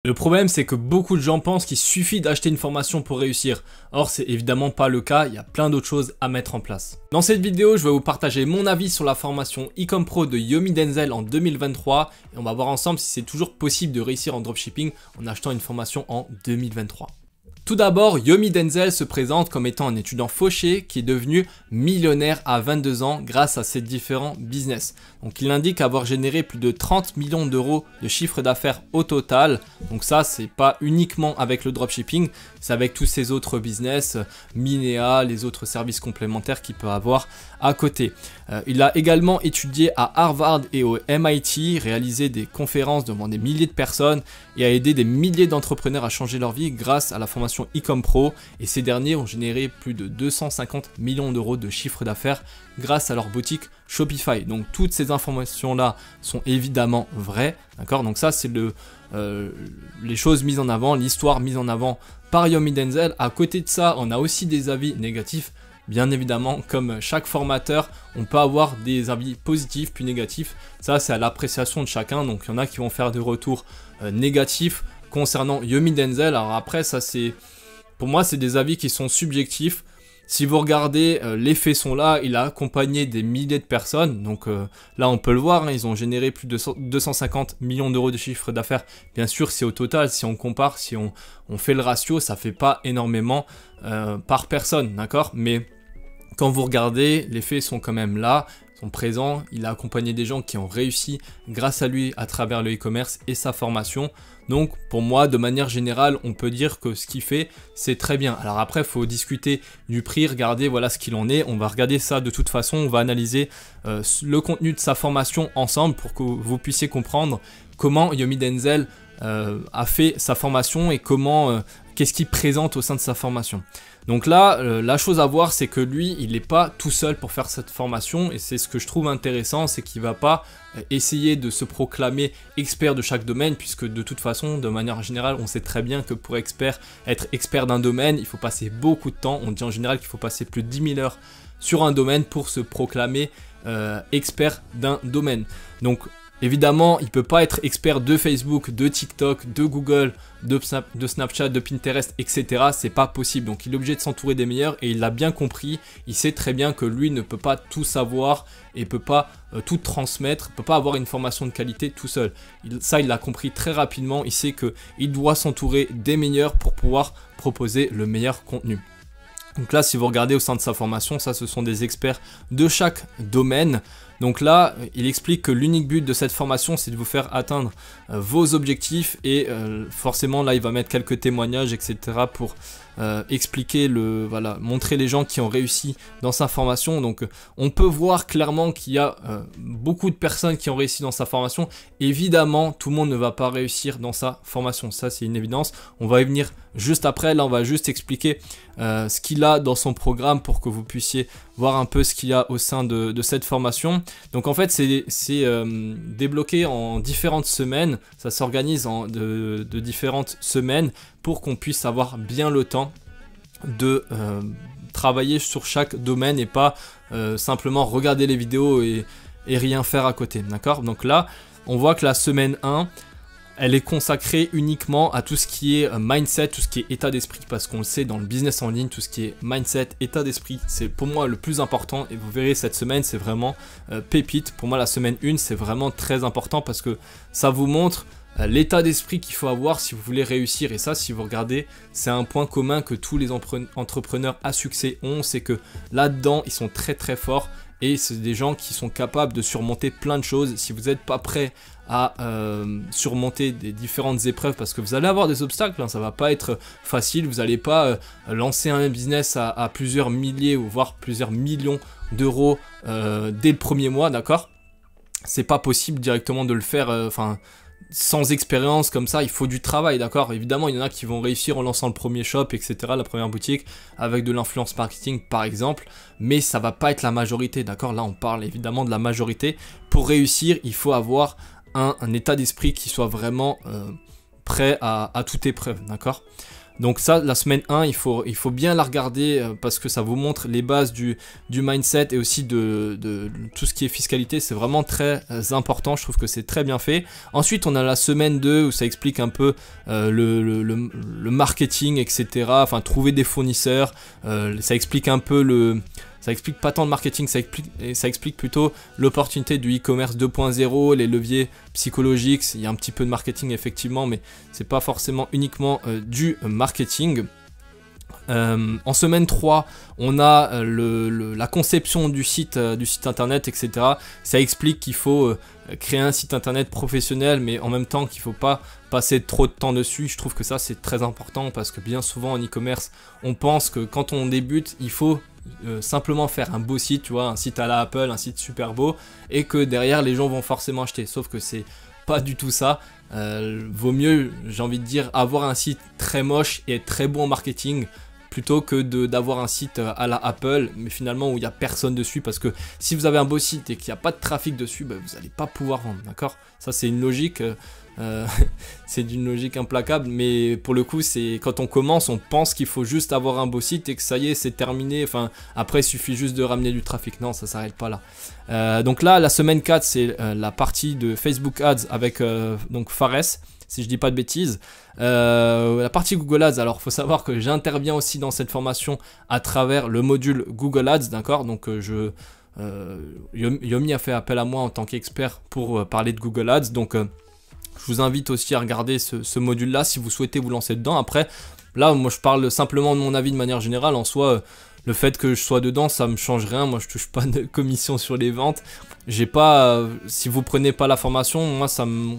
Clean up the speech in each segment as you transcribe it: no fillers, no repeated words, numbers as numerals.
Le problème, c'est que beaucoup de gens pensent qu'il suffit d'acheter une formation pour réussir. Or, c'est évidemment pas le cas, il y a plein d'autres choses à mettre en place. Dans cette vidéo, je vais vous partager mon avis sur la formation Ecom Pro de Yomi Denzel en 2023 et on va voir ensemble si c'est toujours possible de réussir en dropshipping en achetant une formation en 2023. Tout d'abord, Yomi Denzel se présente comme étant un étudiant fauché qui est devenu millionnaire à 22 ans grâce à ses différents business. Donc il indique avoir généré plus de 30 millions d'euros de chiffre d'affaires au total. Donc ça, c'est pas uniquement avec le dropshipping, c'est avec tous ses autres business, Minea, les autres services complémentaires qu'il peut avoir à côté. Il a également étudié à Harvard et au MIT, réalisé des conférences devant des milliers de personnes et a aidé des milliers d'entrepreneurs à changer leur vie grâce à la formation Ecom Pro, et ces derniers ont généré plus de 250 millions d'euros de chiffre d'affaires grâce à leur boutique Shopify. Donc toutes ces informations là sont évidemment vraies, d'accord? Donc ça c'est les choses mises en avant, l'histoire mise en avant par Yomi Denzel. À côté de ça, on a aussi des avis négatifs. Bien évidemment, comme chaque formateur, on peut avoir des avis positifs puis négatifs. Ça, c'est à l'appréciation de chacun. Donc, il y en a qui vont faire des retours négatifs concernant Yomi Denzel. Alors après, ça c'est, pour moi, c'est des avis qui sont subjectifs. Si vous regardez, les faits sont là, il a accompagné des milliers de personnes, donc là on peut le voir, hein, ils ont généré plus de 250 millions d'euros de chiffre d'affaires. Bien sûr, c'est au total, si on compare, si on fait le ratio, ça fait pas énormément par personne, d'accord? Mais quand vous regardez, les faits sont quand même là, sont présents, il a accompagné des gens qui ont réussi grâce à lui à travers le e-commerce et sa formation. Donc pour moi, de manière générale, on peut dire que ce qu'il fait, c'est très bien. Alors après, il faut discuter du prix, regarder voilà ce qu'il en est. On va regarder ça de toute façon, on va analyser le contenu de sa formation ensemble pour que vous puissiez comprendre comment Yomi Denzel a fait sa formation et comment, qu'est-ce qu'il présente au sein de sa formation. Donc là, la chose à voir, c'est que lui, il n'est pas tout seul pour faire cette formation et c'est ce que je trouve intéressant, c'est qu'il ne va pas essayer de se proclamer expert de chaque domaine, puisque de toute façon, de manière générale, on sait très bien que pour être expert d'un domaine, il faut passer beaucoup de temps. On dit en général qu'il faut passer plus de 10 000 heures sur un domaine pour se proclamer expert d'un domaine. Donc évidemment, il ne peut pas être expert de Facebook, de TikTok, de Google, de Snapchat, de Pinterest, etc. C'est pas possible. Donc il est obligé de s'entourer des meilleurs et il l'a bien compris. Il sait très bien que lui ne peut pas tout savoir et peut pas tout transmettre, peut pas avoir une formation de qualité tout seul. Ça, il l'a compris très rapidement. Il sait qu'il doit s'entourer des meilleurs pour pouvoir proposer le meilleur contenu. Donc là, si vous regardez au sein de sa formation, ça, ce sont des experts de chaque domaine. Donc là, il explique que l'unique but de cette formation, c'est de vous faire atteindre vos objectifs et forcément, là, il va mettre quelques témoignages, etc. pour expliquer, montrer les gens qui ont réussi dans sa formation. Donc, on peut voir clairement qu'il y a beaucoup de personnes qui ont réussi dans sa formation. Évidemment, tout le monde ne va pas réussir dans sa formation. Ça, c'est une évidence. On va y venir juste après. Là, on va juste expliquer ce qu'il a dans son programme pour que vous puissiez voir un peu ce qu'il y a au sein de cette formation. Donc en fait, c'est débloqué en différentes semaines. Ça s'organise de différentes semaines pour qu'on puisse avoir bien le temps de travailler sur chaque domaine et pas simplement regarder les vidéos et rien faire à côté. D'accord? Donc là, on voit que la semaine 1, elle est consacrée uniquement à tout ce qui est mindset, tout ce qui est état d'esprit, parce qu'on le sait dans le business en ligne, tout ce qui est mindset, état d'esprit, c'est pour moi le plus important et vous verrez cette semaine, c'est vraiment pépite. Pour moi, la semaine 1, c'est vraiment très important parce que ça vous montre l'état d'esprit qu'il faut avoir si vous voulez réussir. Et ça, si vous regardez, c'est un point commun que tous les entrepreneurs à succès ont, c'est que là-dedans, ils sont très très forts. Et c'est des gens qui sont capables de surmonter plein de choses. Si vous n'êtes pas prêt à surmonter des différentes épreuves, parce que vous allez avoir des obstacles, hein, ça ne va pas être facile, vous n'allez pas lancer un business à plusieurs milliers ou voire plusieurs millions d'euros dès le premier mois, d'accord? C'est pas possible directement de le faire, sans expérience comme ça, il faut du travail, d'accord? Évidemment, il y en a qui vont réussir en lançant le premier shop, etc., la première boutique, avec de l'influence marketing par exemple, mais ça va pas être la majorité, d'accord? Là, on parle évidemment de la majorité. Pour réussir, il faut avoir un état d'esprit qui soit vraiment prêt à toute épreuve, d'accord? Donc ça, la semaine 1, il faut bien la regarder parce que ça vous montre les bases du mindset et aussi de tout ce qui est fiscalité. C'est vraiment très important, je trouve que c'est très bien fait. Ensuite, on a la semaine 2 où ça explique un peu le marketing, etc. Enfin, trouver des fournisseurs. Ça explique un peu ça explique pas tant le marketing, ça explique plutôt l'opportunité du e-commerce 2.0, les leviers psychologiques. Il y a un petit peu de marketing effectivement, mais c'est pas forcément uniquement du marketing. En semaine 3, on a la conception du site internet, etc. Ça explique qu'il faut créer un site internet professionnel, mais en même temps qu'il ne faut pas passer trop de temps dessus. Je trouve que ça c'est très important parce que bien souvent en e-commerce, on pense que quand on débute, il faut simplement faire un beau site, tu vois, un site à la Apple, un site super beau, et que derrière les gens vont forcément acheter. Sauf que c'est pas du tout ça. Vaut mieux, j'ai envie de dire, avoir un site très moche et être très bon en marketing plutôt que d'avoir un site à la Apple, mais finalement où il n'y a personne dessus, parce que si vous avez un beau site et qu'il n'y a pas de trafic dessus, bah, vous n'allez pas pouvoir vendre, d'accord? Ça c'est une logique, c'est d'une logique implacable, mais pour le coup, c'est quand on commence, on pense qu'il faut juste avoir un beau site et que ça y est, c'est terminé, enfin, après il suffit juste de ramener du trafic, non, ça s'arrête pas là. Donc là, la semaine 4, c'est la partie de Facebook Ads avec donc Fares, si je dis pas de bêtises. La partie Google Ads, alors il faut savoir que j'interviens aussi dans cette formation à travers le module Google Ads, d'accord? Donc Yomi a fait appel à moi en tant qu'expert pour parler de Google Ads, donc je vous invite aussi à regarder ce module-là si vous souhaitez vous lancer dedans. Après, là, moi, je parle simplement de mon avis de manière générale. En soi, le fait que je sois dedans, ça me change rien. Moi, je touche pas de commission sur les ventes. J'ai pas, si vous prenez pas la formation, moi, ça me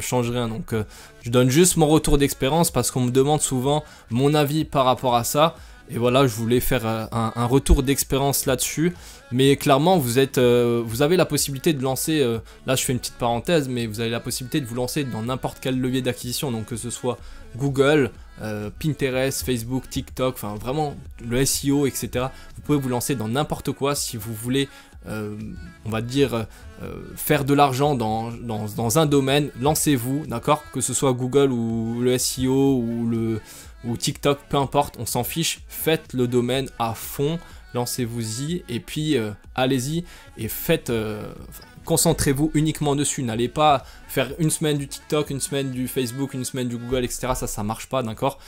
change rien. Donc, je donne juste mon retour d'expérience parce qu'on me demande souvent mon avis par rapport à ça. Et voilà, je voulais faire un retour d'expérience là-dessus. Mais clairement, vous avez la possibilité de lancer, là je fais une petite parenthèse, mais vous avez la possibilité de vous lancer dans n'importe quel levier d'acquisition. Donc que ce soit Google, Pinterest, Facebook, TikTok, enfin vraiment le SEO, etc. Vous pouvez vous lancer dans n'importe quoi si vous voulez, on va dire, faire de l'argent dans un domaine. Lancez-vous, d'accord? Que ce soit Google ou le SEO ou TikTok, peu importe, on s'en fiche, faites le domaine à fond, lancez-vous-y et puis allez-y et concentrez-vous uniquement dessus. N'allez pas faire une semaine du TikTok, une semaine du Facebook, une semaine du Google, etc. Ça marche pas, d'accord?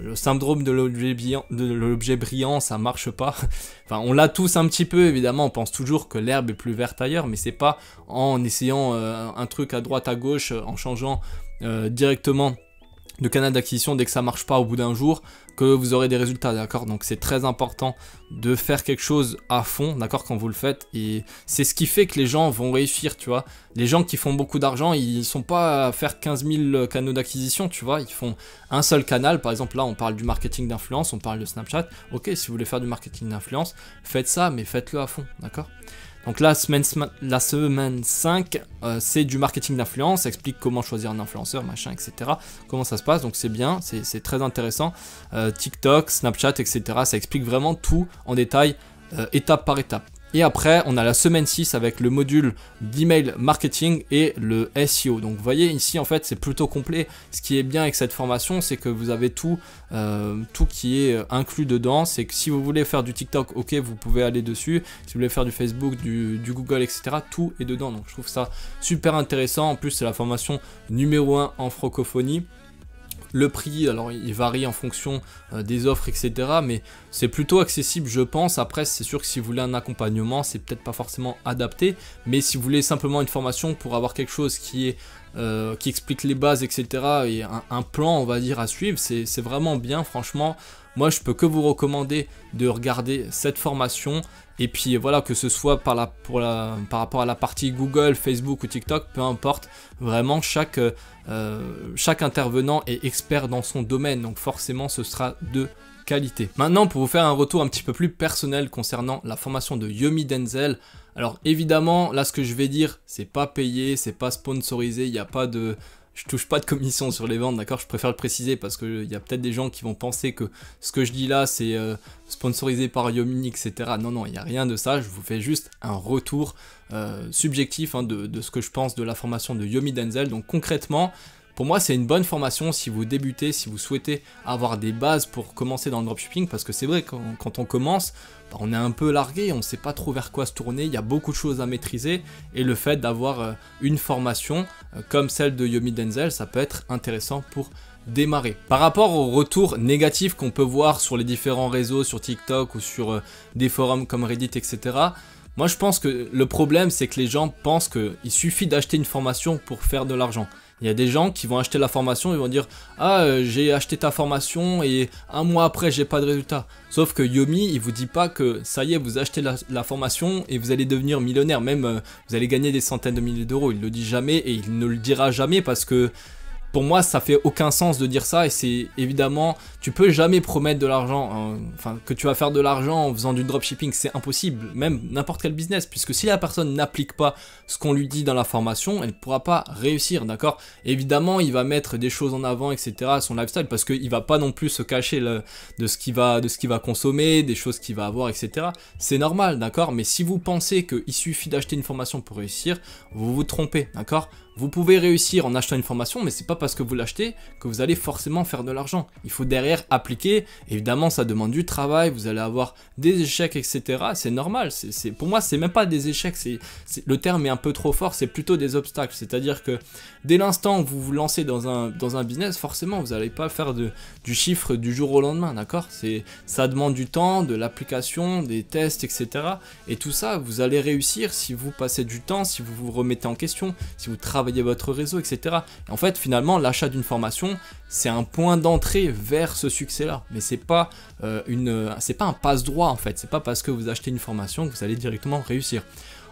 Le syndrome de l'objet brillant, ça marche pas. Enfin, on l'a tous un petit peu, évidemment, on pense toujours que l'herbe est plus verte ailleurs, mais c'est pas en essayant un truc à droite, à gauche, en changeant directement de canal d'acquisition dès que ça marche pas au bout d'un jour que vous aurez des résultats, d'accord? Donc c'est très important de faire quelque chose à fond, d'accord, quand vous le faites, et c'est ce qui fait que les gens vont réussir, tu vois. Les gens qui font beaucoup d'argent, ils sont pas à faire 15 000 canaux d'acquisition, tu vois, ils font un seul canal. Par exemple là on parle du marketing d'influence, on parle de Snapchat. Ok, si vous voulez faire du marketing d'influence, faites ça, mais faites-le à fond, d'accord? Donc la semaine 5, c'est du marketing d'influence, ça explique comment choisir un influenceur, machin, etc. Comment ça se passe, donc c'est bien, c'est très intéressant. TikTok, Snapchat, etc. Ça explique vraiment tout en détail, étape par étape. Et après, on a la semaine 6 avec le module d'email marketing et le SEO. Donc vous voyez ici, en fait, c'est plutôt complet. Ce qui est bien avec cette formation, c'est que vous avez tout qui est inclus dedans. C'est que si vous voulez faire du TikTok, ok, vous pouvez aller dessus. Si vous voulez faire du Facebook, du Google, etc., tout est dedans. Donc je trouve ça super intéressant. En plus, c'est la formation numéro 1 en francophonie. Le prix, alors il varie en fonction des offres, etc. Mais c'est plutôt accessible, je pense. Après, c'est sûr que si vous voulez un accompagnement, c'est peut-être pas forcément adapté. Mais si vous voulez simplement une formation pour avoir quelque chose qui explique les bases, etc. et un plan, on va dire, à suivre, c'est vraiment bien, franchement. Moi, je peux que vous recommander de regarder cette formation. Et puis voilà, que ce soit par rapport à la partie Google, Facebook ou TikTok, peu importe, vraiment chaque intervenant est expert dans son domaine, donc forcément ce sera de qualité. Maintenant, pour vous faire un retour un petit peu plus personnel concernant la formation de Yomi Denzel, alors évidemment, là ce que je vais dire, c'est pas payé, c'est pas sponsorisé, il n'y a pas de... Je touche pas de commission sur les ventes, d'accord? Je préfère le préciser parce qu'il y a peut-être des gens qui vont penser que ce que je dis là, c'est sponsorisé par Yomi, etc. Non, non, il n'y a rien de ça. Je vous fais juste un retour subjectif de ce que je pense de la formation de Yomi Denzel. Donc concrètement, pour moi c'est une bonne formation si vous débutez, si vous souhaitez avoir des bases pour commencer dans le dropshipping, parce que c'est vrai quand on commence, bah, on est un peu largué, on ne sait pas trop vers quoi se tourner, il y a beaucoup de choses à maîtriser, et le fait d'avoir une formation comme celle de Yomi Denzel, ça peut être intéressant pour démarrer. Par rapport aux retours négatifs qu'on peut voir sur les différents réseaux, sur TikTok ou sur des forums comme Reddit, etc., moi je pense que le problème c'est que les gens pensent qu'il suffit d'acheter une formation pour faire de l'argent. Il y a des gens qui vont acheter la formation et vont dire « Ah, j'ai acheté ta formation et un mois après, j'ai pas de résultat. » Sauf que Yomi, il vous dit pas que ça y est, vous achetez la formation et vous allez devenir millionnaire. Même, vous allez gagner des centaines de milliers d'euros. Il le dit jamais et il ne le dira jamais parce que pour moi, ça fait aucun sens de dire ça et c'est évidemment, tu peux jamais promettre de l'argent, hein, enfin que tu vas faire de l'argent en faisant du dropshipping, c'est impossible, même n'importe quel business, puisque si la personne n'applique pas ce qu'on lui dit dans la formation, elle ne pourra pas réussir, d'accord? Évidemment, il va mettre des choses en avant, etc., son lifestyle, parce qu'il va pas non plus se cacher de ce qu'il va consommer, des choses qu'il va avoir, etc. C'est normal, d'accord? Mais si vous pensez qu'il suffit d'acheter une formation pour réussir, vous vous trompez, d'accord? Vous pouvez réussir en achetant une formation, mais c'est pas parce que vous l'achetez que vous allez forcément faire de l'argent. Il faut derrière appliquer. Évidemment, ça demande du travail, vous allez avoir des échecs, etc. C'est normal. Pour moi, c'est même pas des échecs. Le terme est un peu trop fort. C'est plutôt des obstacles. C'est-à-dire que dès l'instant où vous vous lancez dans un business, forcément, vous n'allez pas faire du chiffre du jour au lendemain, d'accord? Ça demande du temps, de l'application, des tests, etc. Et tout ça, vous allez réussir si vous passez du temps, si vous vous remettez en question, si vous travaillez votre réseau, etc. Et en fait, finalement, l'achat d'une formation, c'est un point d'entrée vers ce succès-là. Mais c'est pas un passe-droit, en fait. C'est pas parce que vous achetez une formation que vous allez directement réussir.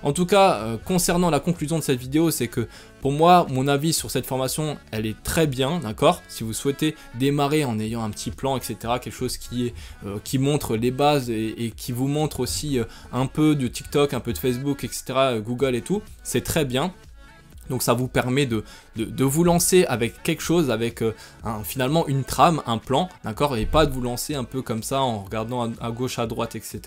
En tout cas, concernant la conclusion de cette vidéo, c'est que pour moi, mon avis sur cette formation, elle est très bien, d'accord? Si vous souhaitez démarrer en ayant un petit plan, etc., quelque chose qui montre les bases et qui vous montre aussi un peu de TikTok, un peu de Facebook, etc., Google et tout, c'est très bien. Donc ça vous permet de vous lancer avec quelque chose, avec finalement une trame, un plan, d'accord, et pas de vous lancer un peu comme ça en regardant à gauche, à droite, etc.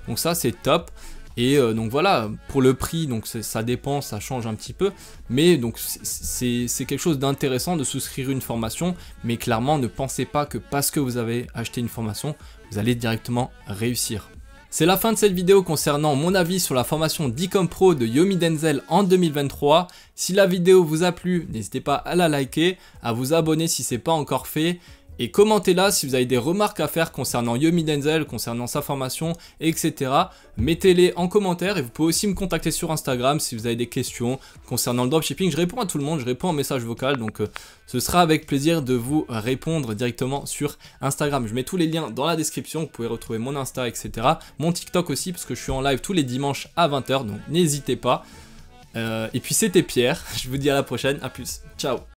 Donc ça c'est top. Et donc voilà, pour le prix, donc ça dépend, ça change un petit peu, mais donc c'est quelque chose d'intéressant de souscrire une formation, mais clairement ne pensez pas que parce que vous avez acheté une formation, vous allez directement réussir. C'est la fin de cette vidéo concernant mon avis sur la formation d'E-Com Pro de Yomi Denzel en 2023. Si la vidéo vous a plu, n'hésitez pas à la liker, à vous abonner si ce n'est pas encore fait. Et commentez là si vous avez des remarques à faire concernant Yomi Denzel, concernant sa formation, etc. Mettez-les en commentaire et vous pouvez aussi me contacter sur Instagram si vous avez des questions concernant le dropshipping. Je réponds à tout le monde, je réponds en message vocal, donc ce sera avec plaisir de vous répondre directement sur Instagram. Je mets tous les liens dans la description, vous pouvez retrouver mon Insta, etc. Mon TikTok aussi, parce que je suis en live tous les dimanches à 20 h, donc n'hésitez pas. Et puis c'était Pierre, je vous dis à la prochaine, à plus, ciao.